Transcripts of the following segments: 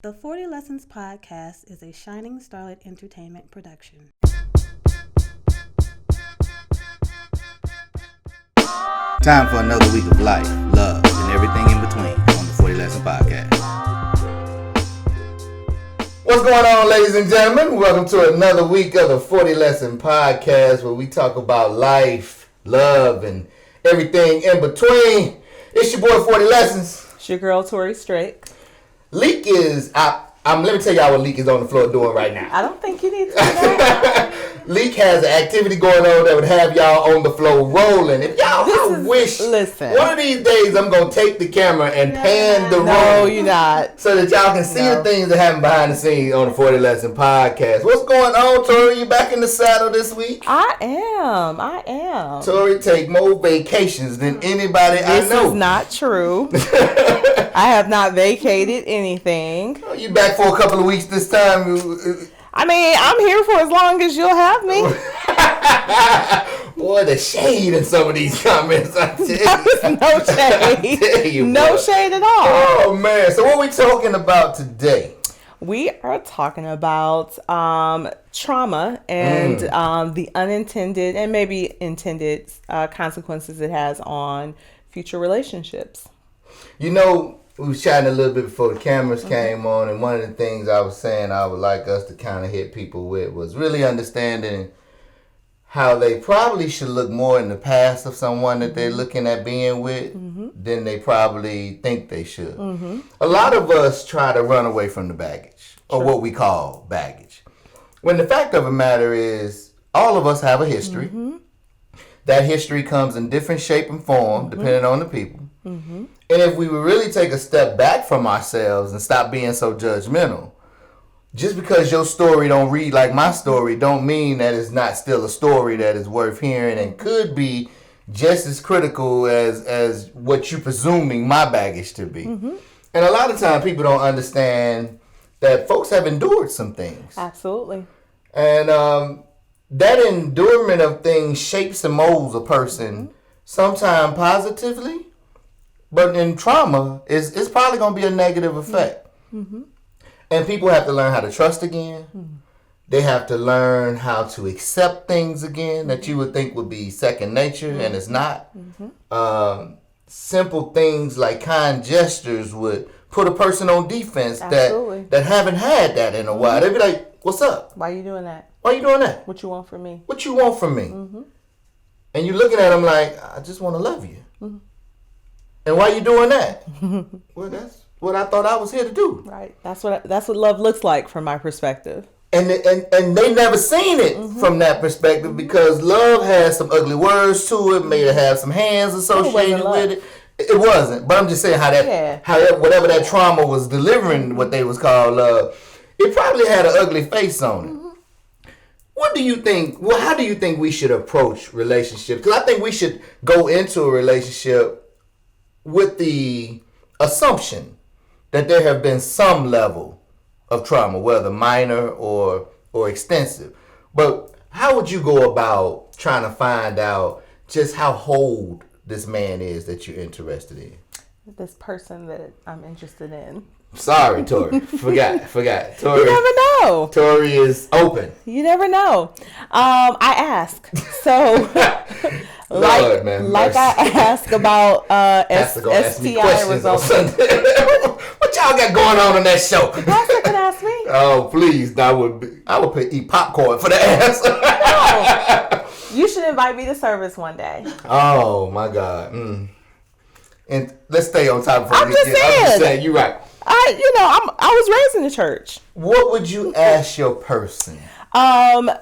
The 40 Lessons Podcast is a Shining Starlight Entertainment production. Time for another week of life, love, and everything in between on the 40 Lesson Podcast. What's going on, ladies and gentlemen? Welcome to another week of the 40 Lesson Podcast, where we talk about life, love, and everything in between. It's your boy 40 Lessons. It's your girl Tori, Strick. Leak is, let me tell y'all what Leak is on the floor doing right now. I don't think you need to do that. Leak has an activity going on that would have y'all on the floor rolling. If y'all, listen. One of these days I'm going to take the camera and pan the room. No, you're not. So that y'all can see the things that happen behind the scenes on the 40 Lesson Podcast. What's going on, Tori? You back in the saddle this week? I am. Tori take more vacations than anybody I know. This is not true. I have not vacated anything. Oh, you back for a couple of weeks this time? I mean, I'm here for as long as you'll have me. Boy, the shade in some of these comments, I tell you. No shade. I tell you, no shade at all. Oh, man. So what are we talking about today? We are talking about trauma and the unintended and maybe intended consequences it has on future relationships. You know, we was chatting a little bit before the cameras came on, and one of the things I was saying I would like us to kind of hit people with was really understanding how they probably should look more in the past of someone that they're looking at being with than they probably think they should. A lot of us try to run away from the baggage, or what we call baggage. When the fact of the matter is, all of us have a history. That history comes in different shape and form, depending on the people. And if we would really take a step back from ourselves and stop being so judgmental, just because your story don't read like my story don't mean that it's not still a story that is worth hearing and could be just as critical as what you're presuming my baggage to be. And a lot of times people don't understand that folks have endured some things. Absolutely. And that endurement of things shapes and molds a person, sometimes positively, but in trauma, it's probably going to be a negative effect. And people have to learn how to trust again. They have to learn how to accept things again that you would think would be second nature, and it's not. Simple things like kind gestures would put a person on defense that haven't had that in a while. They'd be like, what's up? Why you doing that? Why you doing that? What you want from me? What you want from me? And you're looking at them like, I just want to love you. And why you doing that? Well, that's what I thought I was here to do. Right. That's what love looks like from my perspective. And they never seen it from that perspective because love has some ugly words to it. May have some hands associated with it. It wasn't. But I'm just saying how whatever that trauma was delivering, what they was called love, it probably had an ugly face on it. What do you think? Well, how do you think we should approach relationships? Because I think we should go into a relationship with the assumption that there have been some level of trauma, whether minor or extensive. But how would you go about trying to find out just how whole this man is that you're interested in? This person that I'm interested in. Sorry, Tori. Forgot. Tori, you never know. Tori is open. You never know. I ask. So, Lord, man, like I ask about STI results. What y'all got going on that show? The pastor can ask me. Oh, please. I would eat popcorn for the answer. No. You should invite me to service one day. Oh, my God. And let's stay on top of I'm just saying. You're right. I was raised in the church. What would you ask your person?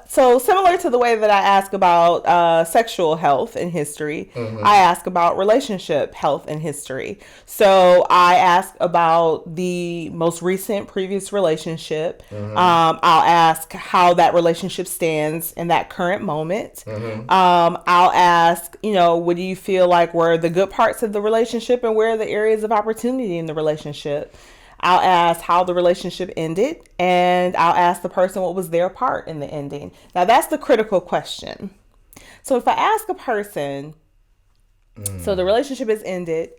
So similar to the way that I ask about sexual health and history, I ask about relationship health and history. So I ask about the most recent previous relationship. I'll ask how that relationship stands in that current moment. I'll ask, what do you feel like were the good parts of the relationship and where are the areas of opportunity in the relationship? I'll ask how the relationship ended, and I'll ask the person what was their part in the ending. Now, that's the critical question. So if I ask a person, so the relationship has ended,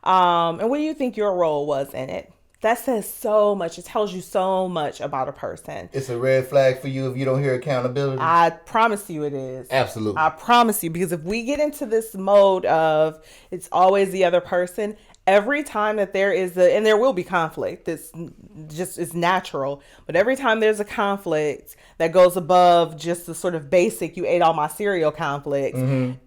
and what do you think your role was in it? That says so much. It tells you so much about a person. It's a red flag for you if you don't hear accountability? I promise you it is. Absolutely. I promise you, because if we get into this mode of it's always the other person, every time that there is and there will be conflict, it's natural, but every time there's a conflict that goes above just the sort of basic, you ate all my cereal conflicts,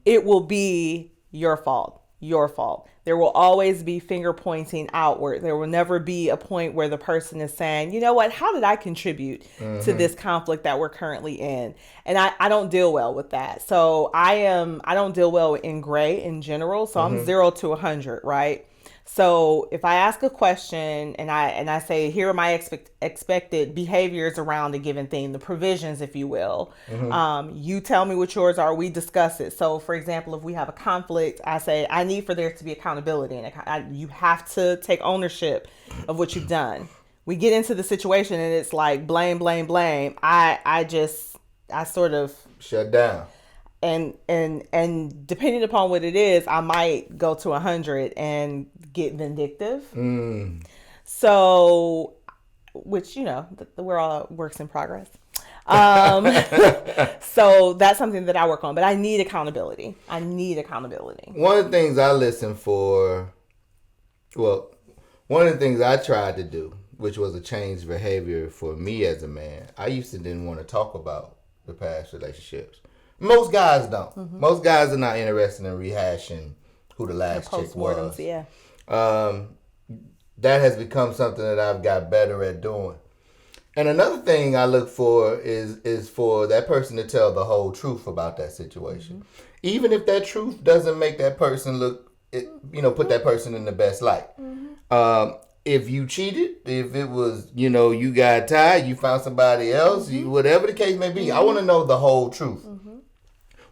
it will be your fault. Your fault. There will always be finger pointing outward. There will never be a point where the person is saying, you know what, how did I contribute to this conflict that we're currently in? And I don't deal well with that. So I don't deal well in gray in general. So I'm 0 to 100, right? So if I ask a question and I say, here are my expected behaviors around a given thing, the provisions, if you will, you tell me what yours are, we discuss it. So for example, if we have a conflict, I say, I need for there to be accountability, and you have to take ownership of what you've done. We get into the situation and it's like blame. I sort of shut down. And depending upon what it is, I might go to 100 and get vindictive. So, which, we're all works in progress. So that's something that I work on, but I need accountability. One of the things I listen for, one of the things I tried to do, which was a change behavior for me as a man, I used to didn't want to talk about the past relationships. Most guys don't. Most guys are not interested in rehashing who the last chick was. Yeah. That has become something that I've got better at doing. And another thing I look for is for that person to tell the whole truth about that situation. Even if that truth doesn't make that person put that person in the best light. If you cheated, if it was, you got tired, you found somebody else, whatever the case may be, I want to know the whole truth.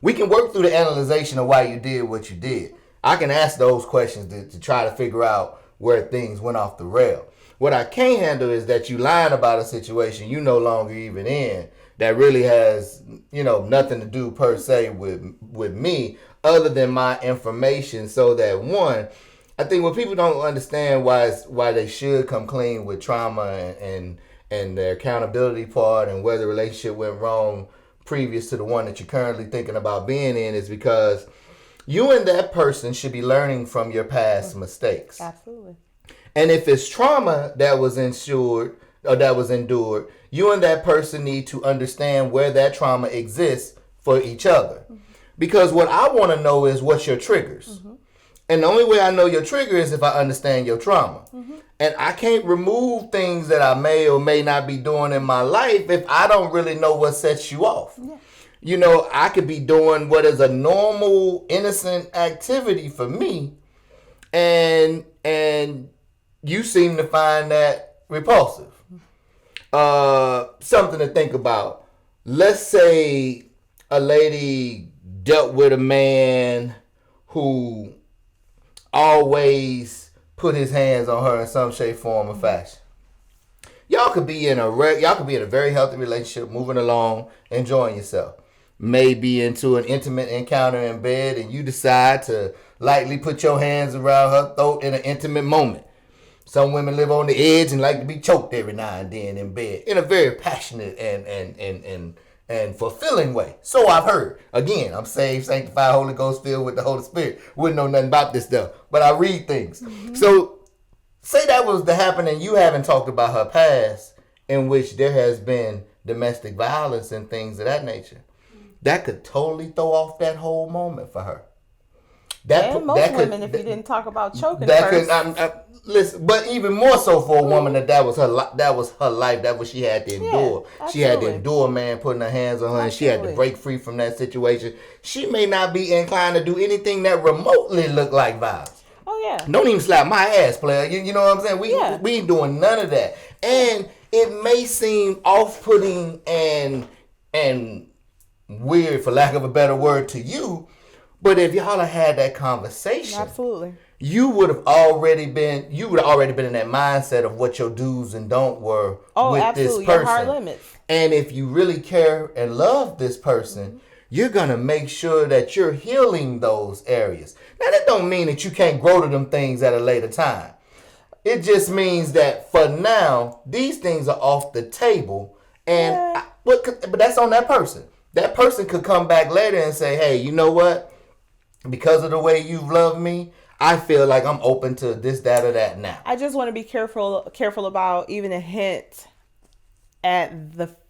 We can work through the analyzation of why you did what you did. I can ask those questions to try to figure out where things went off the rail. What I can't handle is that you lying about a situation you no longer even in that really has, nothing to do per se with me other than my information. So that one, I think what people don't understand why they should come clean with trauma and the accountability part and where the relationship went wrong previous to the one that you're currently thinking about being in is because you and that person should be learning from your past mistakes. Absolutely. And if it's trauma that was endured, you and that person need to understand where that trauma exists for each other. Because what I want to know is what's your triggers. And the only way I know your trigger is if I understand your trauma. And I can't remove things that I may or may not be doing in my life if I don't really know what sets you off. I could be doing what is a normal, innocent activity for me, and you seem to find that repulsive. Something to think about. Let's say a lady dealt with a man who always put his hands on her in some shape, form, or fashion. Y'all could be in a very healthy relationship, moving along, enjoying yourself. Maybe into an intimate encounter in bed, and you decide to lightly put your hands around her throat in an intimate moment. Some women live on the edge and like to be choked every now and then in bed in a very passionate and fulfilling way. So I've heard. Again, I'm saved, sanctified, Holy Ghost filled with the Holy Spirit. Wouldn't know nothing about this stuff, but I read things. So say that was to happen and you haven't talked about her past in which there has been domestic violence and things of that nature. That could totally throw off that whole moment for her. Most women, if you didn't talk about choking first. Listen, but even more so for a woman that was her life, that what she had to endure. She had to endure a man putting her hands on her, and she had to break free from that situation. She may not be inclined to do anything that remotely look like violence. Oh yeah. Don't even slap my ass, player. You know what I'm saying? We ain't doing none of that. And it may seem off-putting and weird, for lack of a better word, to you. But if y'all had that conversation, absolutely, you would have already been in that mindset of what your do's and don't were with this person. Your hard limits. And if you really care and love this person, you're gonna make sure that you're healing those areas. Now that don't mean that you can't grow to them things at a later time. it just means that for now, these things are off the table. And but that's on that person. That person could come back later and say, hey, you know what? Because of the way you've loved me, I feel like I'm open to this, that, or that now. I just want to be careful about even a hint at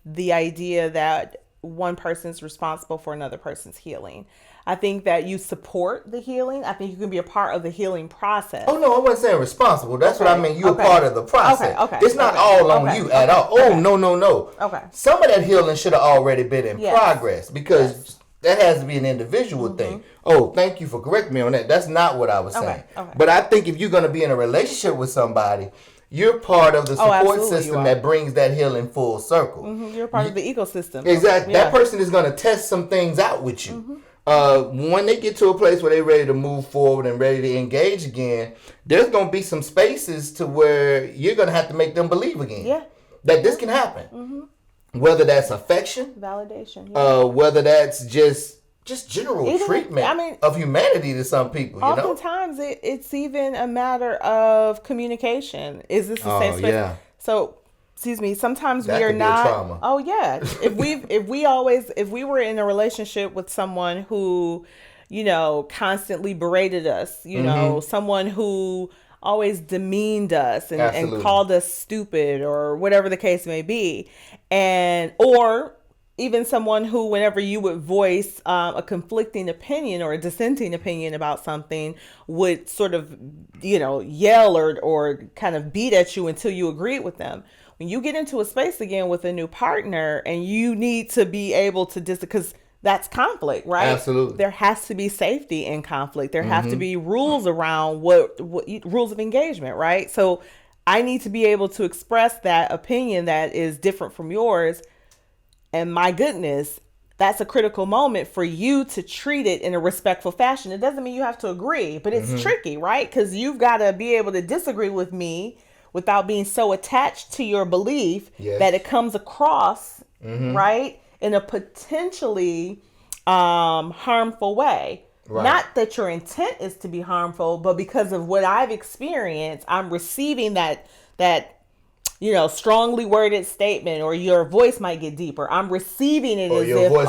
the idea that one person's responsible for another person's healing. I think that you support the healing. I think you can be a part of the healing process. Oh, no, I wasn't saying responsible. That's what I mean. You're a part of the process. Okay. It's not all on you at all. Oh, no. Okay. Some of that healing should have already been in progress because that has to be an individual thing. Oh, thank you for correcting me on that. That's not what I was saying. Okay. But I think if you're going to be in a relationship with somebody, you're part of the support system that brings that healing full circle. You're part of the ecosystem. Exactly. That person is going to test some things out with you. When they get to a place where they're ready to move forward and ready to engage again, there's going to be some spaces to where you're going to have to make them believe again. Yeah. That this can happen. Whether that's affection. Validation. Whether that's just general treatment of humanity to some people. Oftentimes it's even a matter of communication. Is this the safe space? Yeah. So, excuse me, sometimes that we are not. Trauma. Oh yeah. if we were in a relationship with someone who, constantly berated us, someone who always demeaned us and called us stupid or whatever the case may be, or even someone who, whenever you would voice a conflicting opinion or a dissenting opinion about something, would sort of, yell or kind of beat at you until you agreed with them. When you get into a space again with a new partner and you need to be able to because that's conflict, right? Absolutely. There has to be safety in conflict. There have to be rules around what rules of engagement, right? So I need to be able to express that opinion that is different from yours. And my goodness, that's a critical moment for you to treat it in a respectful fashion. It doesn't mean you have to agree, but it's tricky, right? Because you've got to be able to disagree with me without being so attached to your belief that it comes across, right, in a potentially harmful way. Right. Not that your intent is to be harmful, but because of what I've experienced, I'm receiving that strongly worded statement, or your voice might get deeper. I'm receiving it or as your if, voice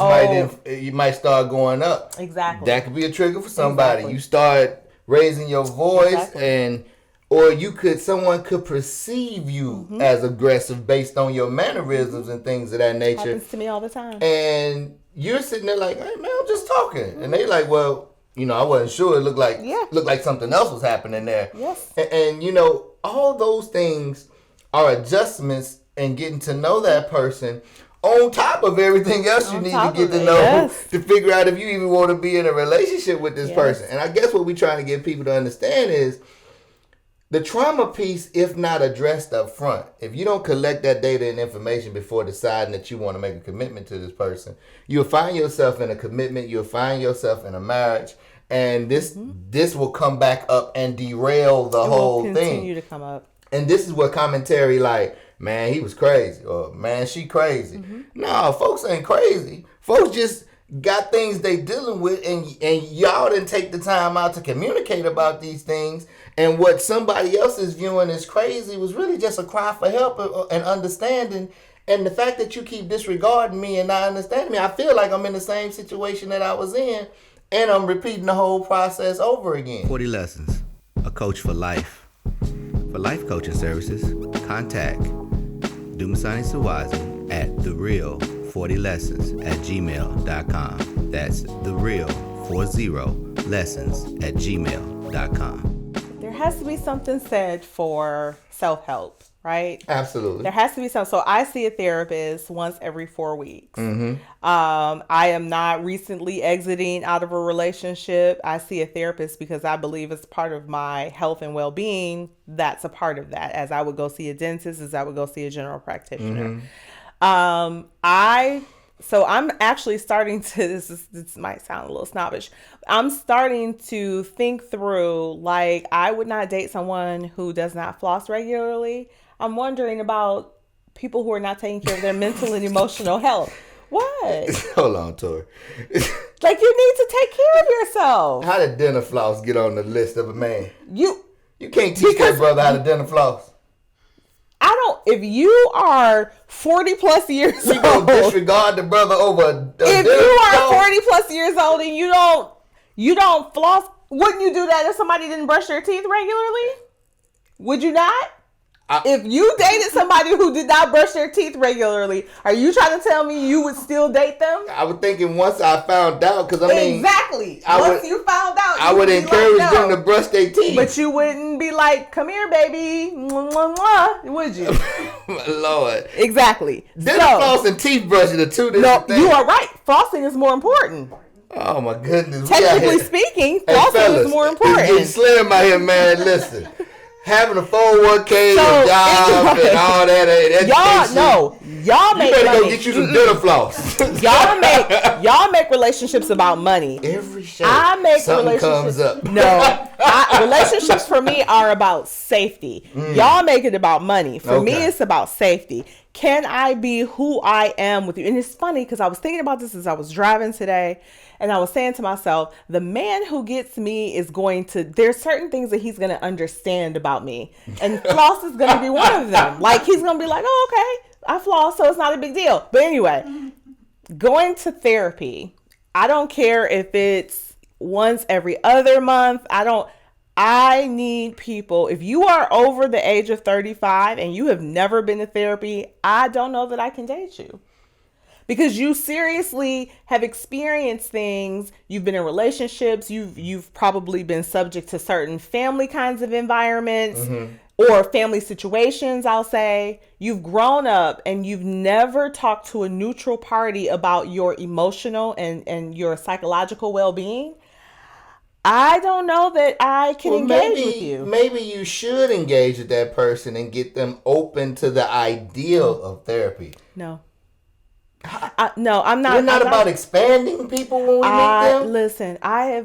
you might start going up. Exactly. That could be a trigger for somebody. Exactly. You start raising your voice someone could perceive you as aggressive based on your mannerisms and things of that nature. Happens to me all the time. And you're sitting there like, hey man, I'm just talking. And they like, well, I wasn't sure. It looked like something else was happening there. Yes. And all those things are adjustments and getting to know that person on top of everything else you need to get to know to figure out if you even want to be in a relationship with this person. And I guess what we're trying to get people to understand is the trauma piece, if not addressed up front, if you don't collect that data and information before deciding that you want to make a commitment to this person, you'll find yourself in a commitment, you'll find yourself in a marriage, and this will come back up and derail the whole thing. It will continue to come up. And this is what commentary like, man, he was crazy, or man, she crazy. No, folks ain't crazy. Folks just got things they dealing with, and y'all didn't take the time out to communicate about these things. And what somebody else is viewing as crazy was really just a cry for help and understanding. And the fact that you keep disregarding me and not understanding me, I feel like I'm in the same situation that I was in, and I'm repeating the whole process over again. 40 Lessons, a coach for life. For life coaching services, contact Dumisani Solwazi at thereal40lessons@gmail.com. That's thereal40lessons@gmail.com. There has to be something said for self-help, right? Absolutely. There has to be some. So I see a therapist once every 4 weeks. I am not recently exiting out of a relationship. I see a therapist because I believe it's part of my health and well-being. That's a part of that. As I would go see a dentist, as I would go see a general practitioner. So I'm actually starting to, this might sound a little snobbish. I'm starting to think through, like, I would not date someone who does not floss regularly. I'm wondering about people who are not taking care of their mental and emotional health. What? Hold on, Tori. Like, you need to take care of yourself. How did dental floss get on the list of a man? You can't teach that brother how to dental floss. If you are 40 plus years We old, gonna disregard the brother over. If you are 40 plus years old and you don't floss, wouldn't you do that if somebody didn't brush their teeth regularly? Would you not? If you dated somebody who did not brush their teeth regularly, are you trying to tell me you would still date them? I was thinking once I found out, because I mean, exactly. Once you found out, I would encourage them to brush their teeth. But you wouldn't be like, "Come here, baby," mwah, mwah, mwah, would you? My Lord. Exactly. Dental floss and teeth brushing are two different things. You are right. Flossing is more important. Oh my goodness. Technically speaking, flossing is more important. It's getting slim out here, man. Listen. Having a 401k, a job, and all that. Y'all make you better money. go get you some dental floss. y'all make relationships about money. Every show, I make something relationships. comes up. No, relationships for me are about safety. Y'all make it about money. For me, it's about safety. Can I be who I am with you? And it's funny because I was thinking about this as I was driving today. And I was saying to myself, the man who gets me there's certain things that he's going to understand about me. And floss is going to be one of them. Like, he's going to be like, oh, okay, I floss, so it's not a big deal. But anyway, going to therapy, I don't care if it's once every other month. I need people. If you are over the age of 35 and you have never been to therapy, I don't know that I can date you. Because you seriously have experienced things. You've been in relationships. You've probably been subject to certain family kinds of environments or family situations, I'll say. You've grown up and you've never talked to a neutral party about your emotional and your psychological well-being. I don't know that I can engage with you. Maybe you should engage with that person and get them open to the ideal of therapy. No. No, I'm not. We're not about expanding people when we meet them. Listen, I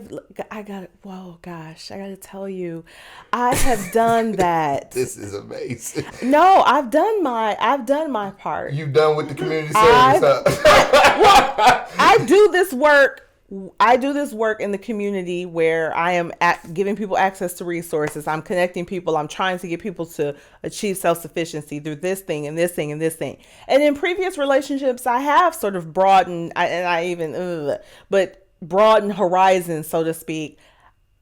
gotta tell you, I have done that. This is amazing. No, I've done my part. You've done with the community service, I do this work. I do this work in the community where I am giving people access to resources. I'm connecting people. I'm trying to get people to achieve self-sufficiency through this thing and this thing and this thing. And in previous relationships, I have sort of broadened, broadened horizons, so to speak.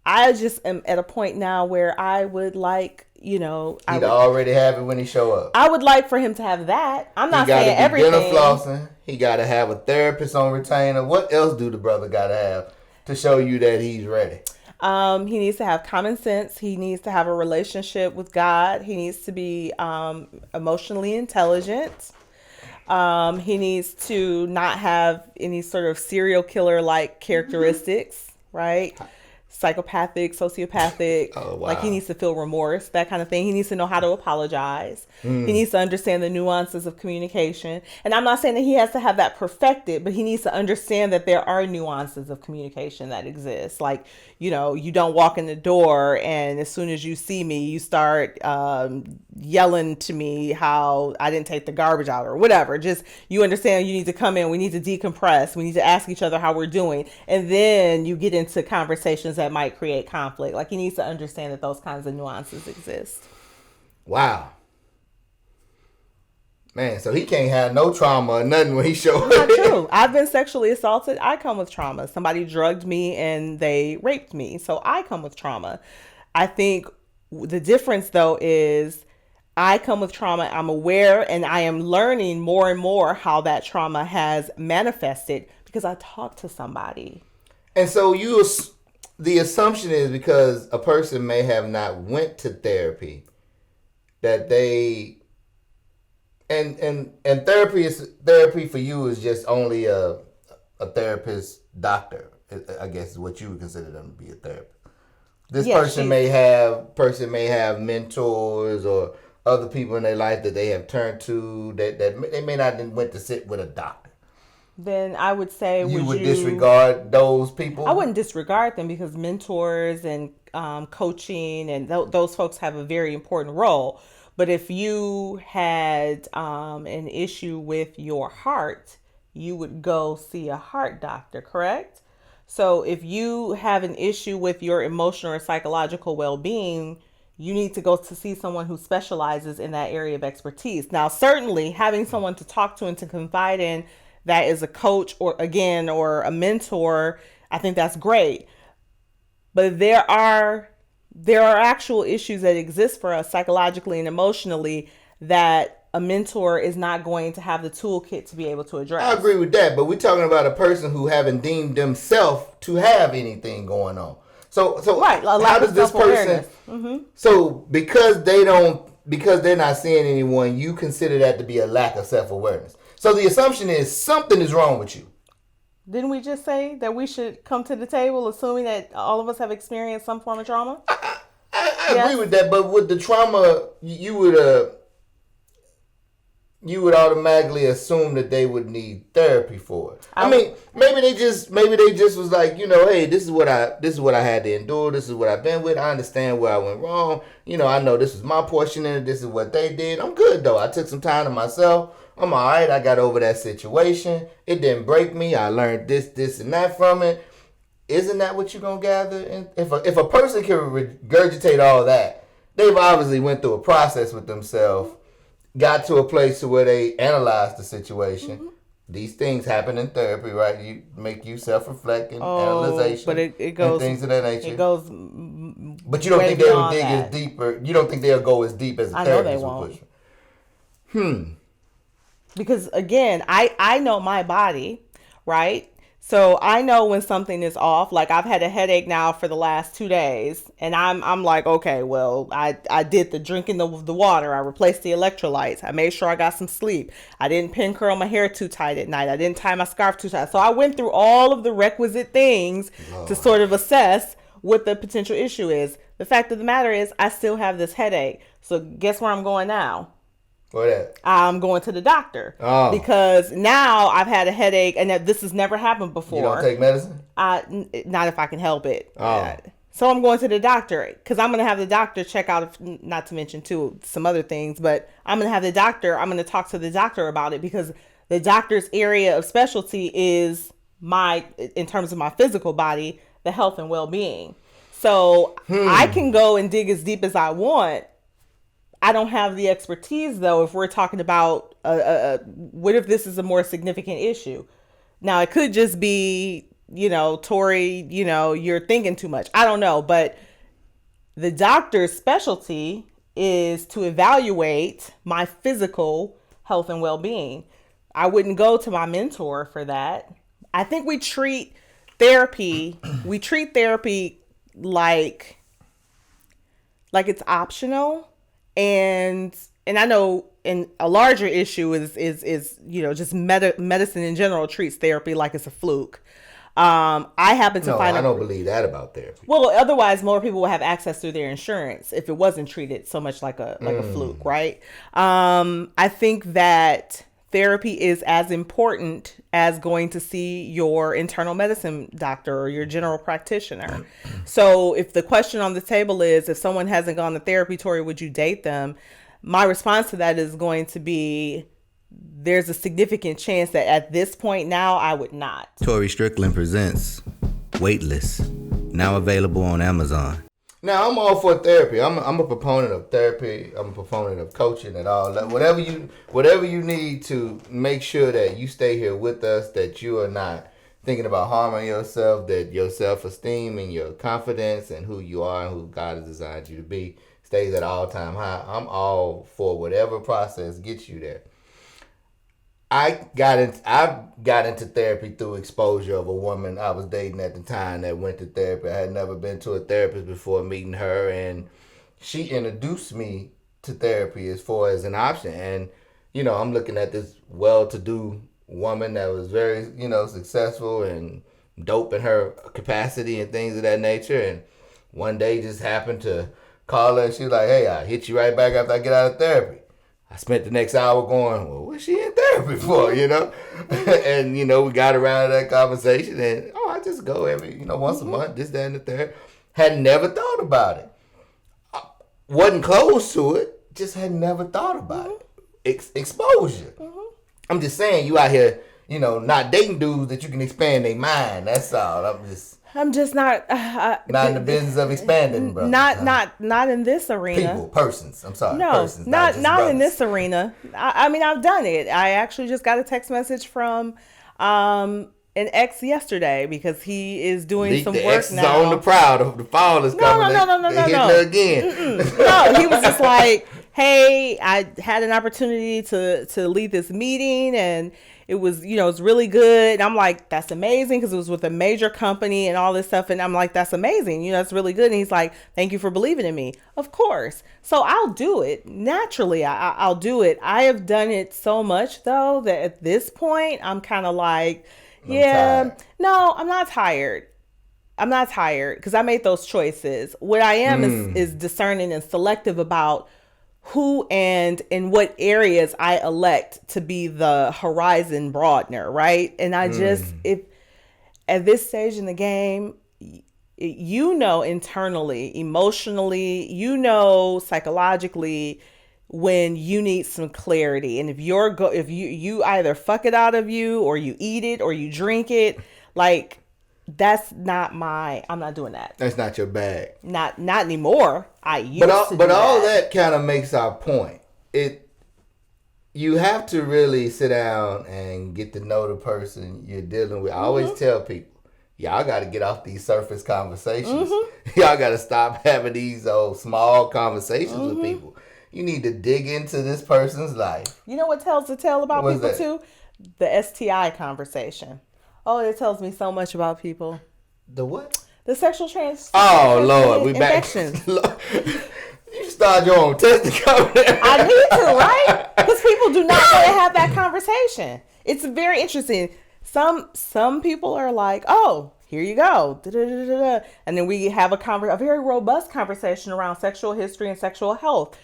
I just am at a point now where I would like, he'd already have it when he show up. I would like for him to have that. I'm not saying everything. He got to be dental flossing. He got to have a therapist on retainer. What else do the brother got to have to show you that he's ready? He needs to have common sense. He needs to have a relationship with God. He needs to be emotionally intelligent. He needs to not have any sort of serial killer-like characteristics, right? Psychopathic, sociopathic. Oh, wow. Like, he needs to feel remorse, that kind of thing. He needs to know how to apologize. He needs to understand the nuances of communication. And I'm not saying that he has to have that perfected, but he needs to understand that there are nuances of communication that exist. Like, you don't walk in the door and as soon as you see me, you start yelling to me how I didn't take the garbage out or whatever. Just, you understand you need to come in. We need to decompress. We need to ask each other how we're doing. And then you get into conversations that might create conflict. Like, he needs to understand that those kinds of nuances exist. Wow. Man, so he can't have no trauma or nothing when he shows up. Not true. I've been sexually assaulted. I come with trauma. Somebody drugged me and they raped me. So I come with trauma. I think the difference, though, is I come with trauma. I'm aware and I am learning more and more how that trauma has manifested because I talked to somebody. And so the assumption is because a person may have not went to therapy that they and therapy for you is just only a therapist doctor, I guess is what you would consider them to be, a therapist. This person may have mentors or other people in their life that they have turned to that they may not have went to sit with a doctor. Then I would say, you would disregard those people? I wouldn't disregard them because mentors and coaching and those folks have a very important role. But if you had an issue with your heart, you would go see a heart doctor, correct? So if you have an issue with your emotional or psychological well-being, you need to go to see someone who specializes in that area of expertise. Now, certainly having someone to talk to and to confide in that is a coach or a mentor, I think that's great. But there are actual issues that exist for us psychologically and emotionally that a mentor is not going to have the toolkit to be able to address. I agree with that, but we're talking about a person who haven't deemed themselves to have anything going on. So right, how does this person? So because they're not seeing anyone, you consider that to be a lack of self-awareness. So the assumption is something is wrong with you. Didn't we just say that we should come to the table assuming that all of us have experienced some form of trauma? I agree with that, but with the trauma, you would automatically assume that they would need therapy for it. I mean, maybe they just was like, hey, this is what I had to endure. This is what I've been with. I understand where I went wrong. I know this was my portion in it. This is what they did. I'm good though. I took some time to myself. I'm all right. I got over that situation. It didn't break me. I learned this, and that from it. Isn't that what you're gonna gather? And if a person can regurgitate all that, they've obviously went through a process with themselves. Got to a place where they analyze the situation. These things happen in therapy, right? You make you self-reflect and analyzation, but it goes, and things of that nature. It goes, but you don't think they'll dig as deeper. You don't think they'll go as deep as a therapist would push. Because again, I know my body, right? So I know when something is off. Like I've had a headache now for the last 2 days, and I'm like, okay, well, I did the drinking the water. I replaced the electrolytes. I made sure I got some sleep. I didn't pin curl my hair too tight at night. I didn't tie my scarf too tight. So I went through all of the requisite things to sort of assess what the potential issue is. The fact of the matter is, I still have this headache. So guess where I'm going now? What that? I'm going to the doctor because now I've had a headache and this has never happened before. You don't take medicine? Not if I can help it. So I'm going to the doctor because I'm going to have the doctor check out, not to mention too, some other things, but I'm going to have the doctor, I'm going to talk to the doctor about it because the doctor's area of specialty is in terms of my physical body, the health and well-being. So I can go and dig as deep as I want. I don't have the expertise, though, if we're talking about what if this is a more significant issue. Now, it could just be, Tori, you're thinking too much. I don't know. But the doctor's specialty is to evaluate my physical health and well-being. I wouldn't go to my mentor for that. I think we treat therapy like it's optional. And I know a larger issue is just medicine in general treats therapy like it's a fluke. I happen to find I don't believe that about therapy. Well, otherwise more people will have access through their insurance if it wasn't treated so much like a fluke, right? I think that therapy is as important as going to see your internal medicine doctor or your general practitioner. So if the question on the table is, if someone hasn't gone to therapy, Tori, would you date them? My response to that is going to be, there's a significant chance that at this point now, I would not. Tori Strickland presents Weightless, now available on Amazon. Now, I'm all for therapy. I'm a proponent of therapy. I'm a proponent of coaching and all that. Whatever you need to make sure that you stay here with us, that you are not thinking about harming yourself, that your self-esteem and your confidence and who you are and who God has designed you to be stays at all-time high. I'm all for whatever process gets you there. I got into therapy through exposure of a woman I was dating at the time that went to therapy. I had never been to a therapist before meeting her, and she introduced me to therapy as far as an option. And, I'm looking at this well-to-do woman that was very, successful and dope in her capacity and things of that nature. And one day just happened to call her and she was like, hey, I'll hit you right back after I get out of therapy. I spent the next hour going, well, what's she in therapy for, And, we got around to that conversation and, I just go every, once a month, this, that, and the third. Had never thought about it. Wasn't close to it, just had never thought about it. Exposure. I'm just saying, you out here, not dating dudes that you can expand their mind. That's all. I'm just not not in the business of expanding, bro. Not in this arena. People, persons. I'm sorry, No, persons. not just in this arena. I mean, I've done it. I actually just got a text message from an ex yesterday because he is doing some work now. On the proud of the fall is coming. No. Again. No, he was just like, hey, I had an opportunity to lead this meeting and it was, it's really good. And I'm like, that's amazing because it was with a major company and all this stuff. And I'm like, that's amazing. That's really good. And he's like, thank you for believing in me. Of course. So I'll do it. Naturally, I'll do it. I have done it so much, though, that at this point, I'm kind of like, I'm not tired. I'm not tired because I made those choices. What I am is discerning and selective about who and in what areas I elect to be the horizon broadener, right? And I just, if at this stage in the game, internally, emotionally, psychologically, when you need some clarity. And if you either fuck it out of you or you eat it or you drink it, like that's not I'm not doing that. That's not your bag. Not anymore. But all that kind of makes our point. You have to really sit down and get to know the person you're dealing with. I always tell people, y'all got to get off these surface conversations. Y'all got to stop having these small conversations with people. You need to dig into this person's life. You know what tells the tale about people too? The STI conversation. Oh, it tells me so much about people. The what? The sexual trans. Oh, Lord. We back. You start your own test to come there. I need to, right? Because people do not want to have that conversation. It's very interesting. Some people are like, oh, here you go. Da-da-da-da-da. And then we have a very robust conversation around sexual history and sexual health.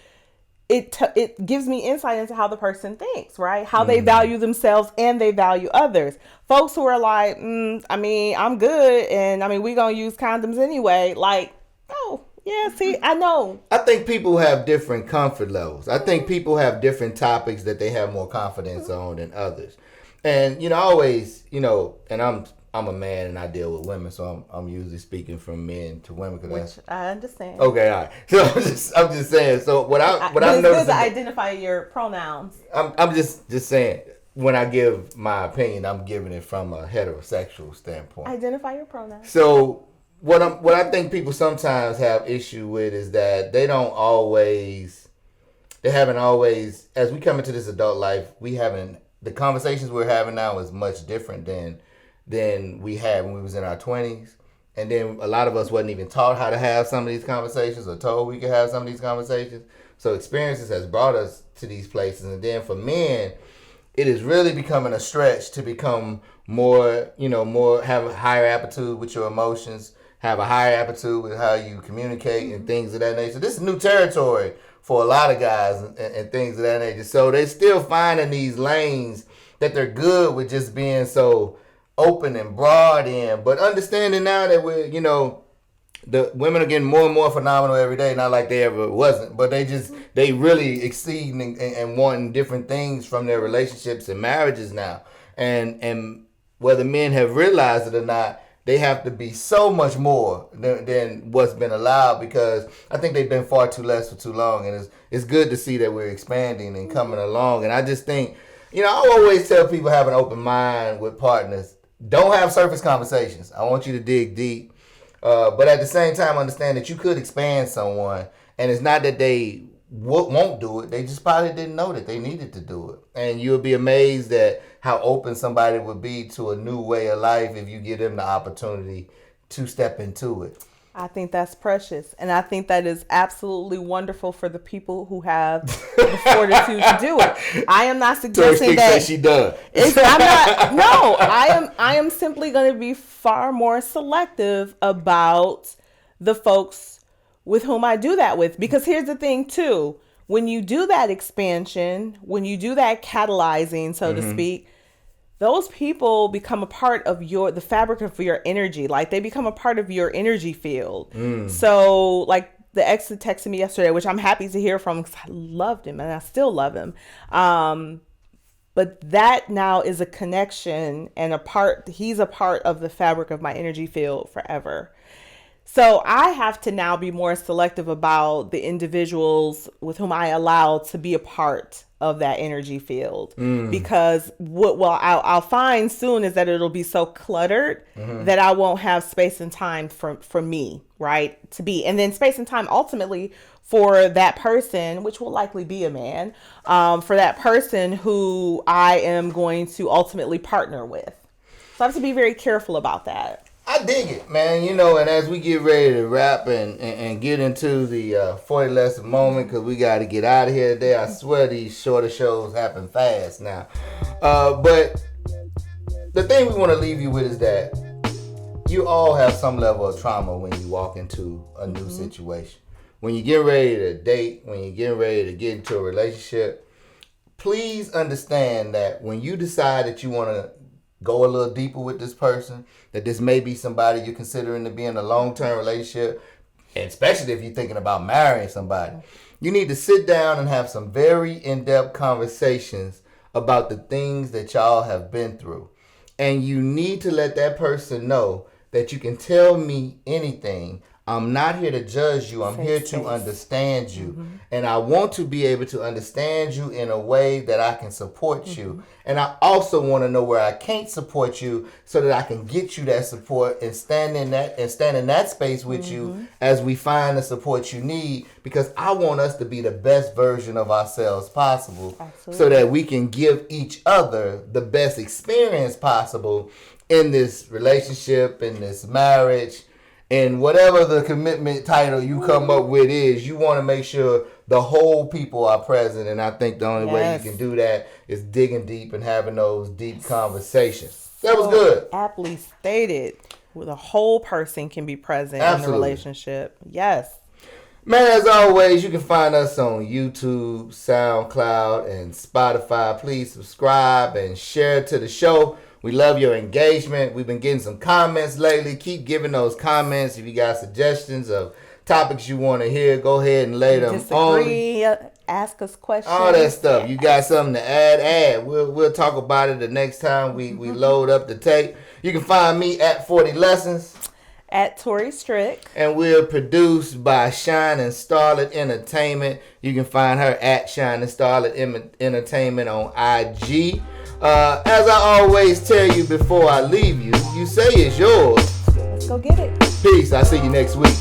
It gives me insight into how the person thinks, right? How they value themselves and they value others. Folks who are like, I'm good. And we going to use condoms anyway. Like, oh, yeah, see, I know. I think people have different comfort levels. I think people have different topics that they have more confidence on than others. And, always, and I'm a man and I deal with women, so I'm usually speaking from men to women. Which I understand. Okay, all right. So I'm just saying. So what I'm noticing. It's good to identify your pronouns. I'm just saying. When I give my opinion, I'm giving it from a heterosexual standpoint. Identify your pronouns. So what I think people sometimes have issue with is that they haven't always, as we come into this adult life, the conversations we're having now is much different than we had when we was in our 20s. And then a lot of us wasn't even taught how to have some of these conversations or told we could have some of these conversations. So experiences has brought us to these places. And then for men, it is really becoming a stretch to become more, have a higher aptitude with your emotions, have a higher aptitude with how you communicate and things of that nature. This is new territory for a lot of guys and things of that nature. So they're still finding these lanes that they're good with just being so open and broad in, but understanding now that the women are getting more and more phenomenal every day, not like they ever wasn't, but they really exceeding and wanting different things from their relationships and marriages now. And whether men have realized it or not, they have to be so much more than what's been allowed, because I think they've been far too less for too long. And it's good to see that we're expanding and coming along. And I just think, I always tell people have an open mind with partners. Don't have surface conversations. I want you to dig deep. But at the same time, understand that you could expand someone. And it's not that they won't do it. They just probably didn't know that they needed to do it. And you'll be amazed at how open somebody would be to a new way of life if you give them the opportunity to step into it. I think that's precious. And I think that is absolutely wonderful for the people who have the fortitude to do it. I am not suggesting that she done. I am simply going to be far more selective about the folks with whom I do that with. Because here's the thing too. When you do that expansion, when you do that catalyzing, so to speak, those people become a part of the fabric of your energy. Like they become a part of your energy field. So like the ex that texted me yesterday, which I'm happy to hear from because I loved him and I still love him. But that now is a connection and he's a part of the fabric of my energy field forever. So I have to now be more selective about the individuals with whom I allow to be a part of that energy field, because I'll find soon is that it'll be so cluttered that I won't have space and time for me, right, to be, and then space and time ultimately for that person, which will likely be a man, for that person who I am going to ultimately partner with. So I have to be very careful about that. I dig it, man. You know, and as we get ready to wrap and get into the 40 lesson moment, because we got to get out of here today. I swear these shorter shows happen fast now. But the thing we want to leave you with is that you all have some level of trauma when you walk into a new situation. When you get ready to date, when you get ready to get into a relationship, please understand that when you decide that you want to go a little deeper with this person, that this may be somebody you're considering to be in a long-term relationship, and especially if you're thinking about marrying somebody, you need to sit down and have some very in-depth conversations about the things that y'all have been through. And you need to let that person know that you can tell me anything. I'm not here to judge you. I'm here to understand you. And I want to be able to understand you in a way that I can support you. And I also want to know where I can't support you so that I can get you that support and stand in that space with you as we find the support you need, because I want us to be the best version of ourselves possible. Absolutely. So that we can give each other the best experience possible in this relationship, in this marriage. And whatever the commitment title you come up with is, you want to make sure the whole people are present. And I think the only way you can do that is digging deep and having those deep conversations. That was good. Aptly stated. Where the whole person can be present in the relationship. Yes. Man, as always, you can find us on YouTube, SoundCloud, and Spotify. Please subscribe and share to the show. We love your engagement. We've been getting some comments lately. Keep giving those comments. If you got suggestions of topics you want to hear, go ahead and lay them on. Ask us questions. All that stuff. You got something to add. We'll talk about it the next time we load up the tape. You can find me at 40 Lessons. At Tori Strick. And we're produced by Shine and Starlet Entertainment. You can find her at Shine and Starlet Entertainment on IG. As I always tell you before I leave you, you say it's yours. Let's go get it. Peace. I'll see you next week.